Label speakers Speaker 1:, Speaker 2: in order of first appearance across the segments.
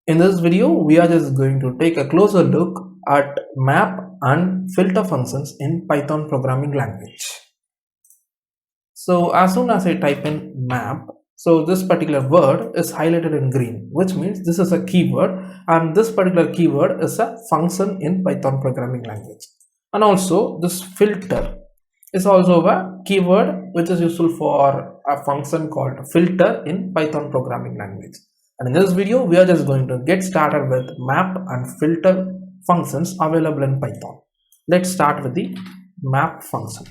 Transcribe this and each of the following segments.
Speaker 1: In this video, we are just going to take a closer look at map and filter functions in Python programming language. So as soon as I type in map, so this particular word is highlighted in green, which means this is a keyword, and this particular keyword is a function in Python programming language. And also this filter is also a keyword which is useful for a function called filter in Python programming language. And in this video, we are just going to get started with map and filter functions available in Python. Let's start with the map function.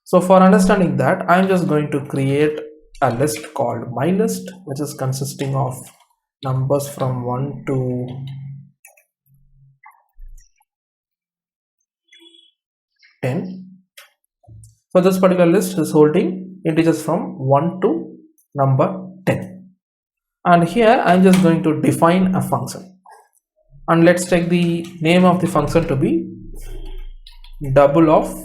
Speaker 1: So for understanding that, I am just going to create a list called mylist, which is consisting of numbers from 1 to 10. So this particular list is holding integers from 1 to number 10. And here I am just going to define a function. And let's take the name of the function to be double of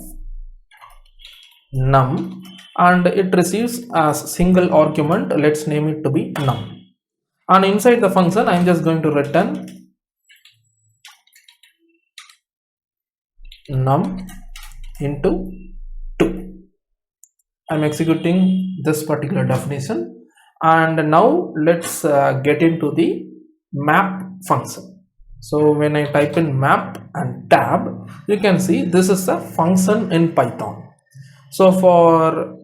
Speaker 1: num, and it receives as single argument. Let's name it to be num. And inside the function, I am just going to return num into 2. I'm executing this particular definition, and now let's get into the map function. So when I type in map and tab, you can see this is a function in Python. So for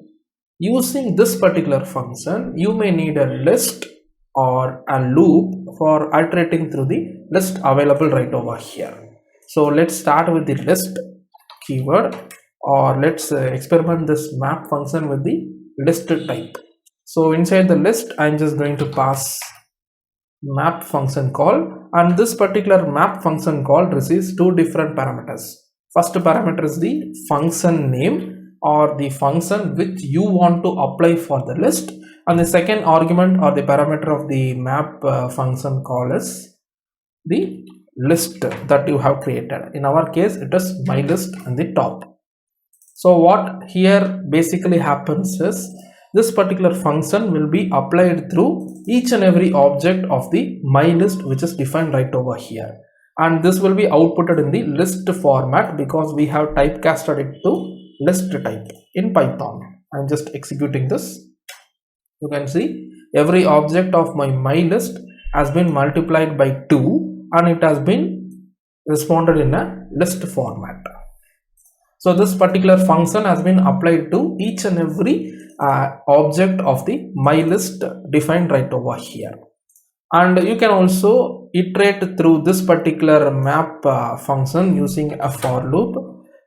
Speaker 1: using this particular function, you may need a list or a loop for iterating through the list available right over here. So let's start with the list keyword, or let's experiment this map function with the list type. So inside the list, I'm just going to pass map function call, and this particular map function call receives two different parameters. First parameter is the function name, or the function which you want to apply for the list, and the second argument or the parameter of the map function call is the list that you have created. In our case, it is my list in the top. So what here basically happens is this particular function will be applied through each and every object of the my list, which is defined right over here, and this will be outputted in the list format because we have typecasted it to list type in Python. I'm just executing this. You can see every object of my list has been multiplied by 2, and it has been responded in a list format. So this particular function has been applied to each and every object of the my list defined right over here. And you can also iterate through this particular map function using a for loop.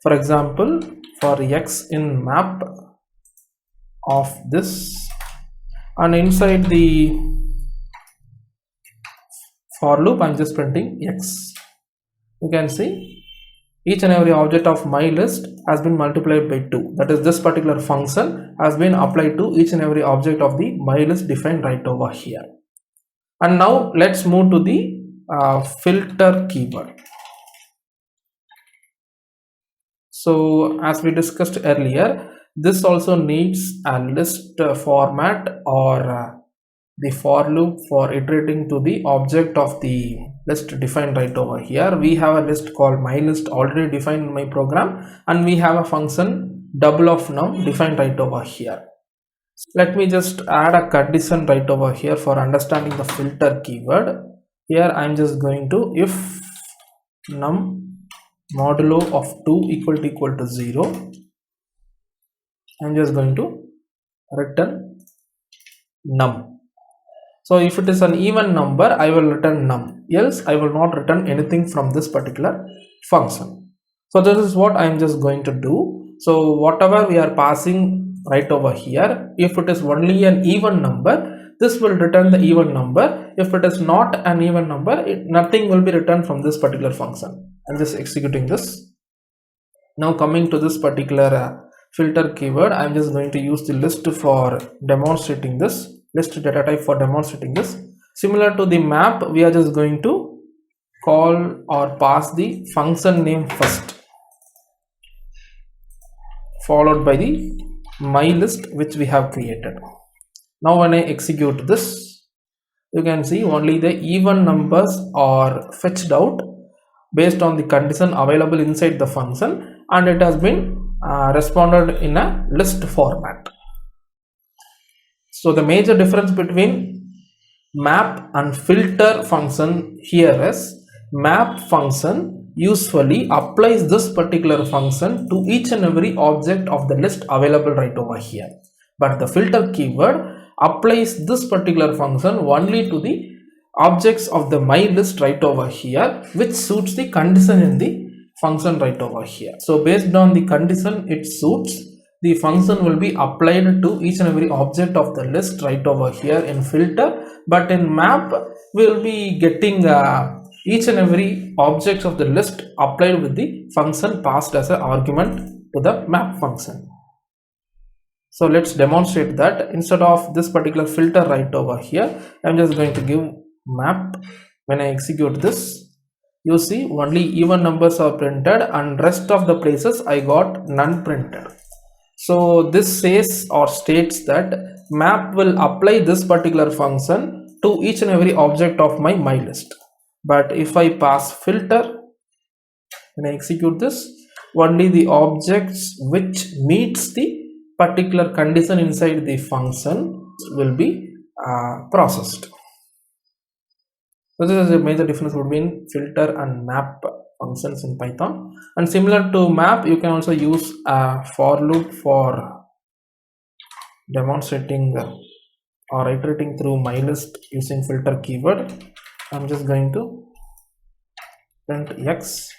Speaker 1: For example, for x in map of this, and inside the for loop, I'm just printing x. You can see each and every object of my list has been multiplied by 2. That is, this particular function has been applied to each and every object of the my list defined right over here. And now let's move to the filter keyword. So as we discussed earlier, this also needs a list format or the for loop for iterating to the object of the list defined right over here. We have a list called my list already defined in my program, and we have a function double of num defined right over here. Let me just add a condition right over here for understanding the filter keyword. Here I'm just going to, if num modulo of 2 equal to 0, I'm just going to return num. So if it is an even number, I will return num, else I will not return anything from this particular function. So this is what I am just going to do. So whatever we are passing right over here, if it is only an even number, this will return the even number. If it is not an even number, nothing will be returned from this particular function. I'm just executing this. Now coming to this particular filter keyword, I'm just going to use the list for demonstrating this. List data type for demonstrating this. Similar to the map, we are just going to call or pass the function name first, followed by the my list which we have created. Now when I execute this, you can see only the even numbers are fetched out based on the condition available inside the function, and it has been responded in a list format. So the major difference between map and filter function here is map function usually applies this particular function to each and every object of the list available right over here, but the filter keyword applies this particular function only to the objects of the my list right over here, which suits the condition in the function right over here. So based on the condition it suits, the function will be applied to each and every object of the list right over here in filter, but in map we will be getting each and every object of the list applied with the function passed as an argument to the map function. So let's demonstrate that. Instead of this particular filter right over here, I'm just going to give map. When I execute this, you see only even numbers are printed and rest of the places I got none printed. So this says or states that map will apply this particular function to each and every object of my list. But if I pass filter, when I execute this, only the objects which meets the particular condition inside the function will be processed. So this is a major difference between filter and map functions in Python. And similar to map, you can also use a for loop for demonstrating or iterating through my list using filter keyword. I'm just going to print x.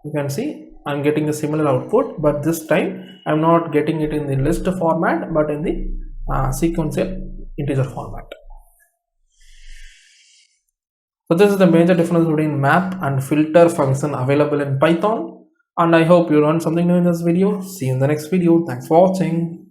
Speaker 1: You can see I'm getting a similar output, but this time I'm not getting it in the list format but in the sequential integer format. So this is the major difference between map and filter function available in Python, and I hope you learned something new in this video. See you in the next video. Thanks for watching.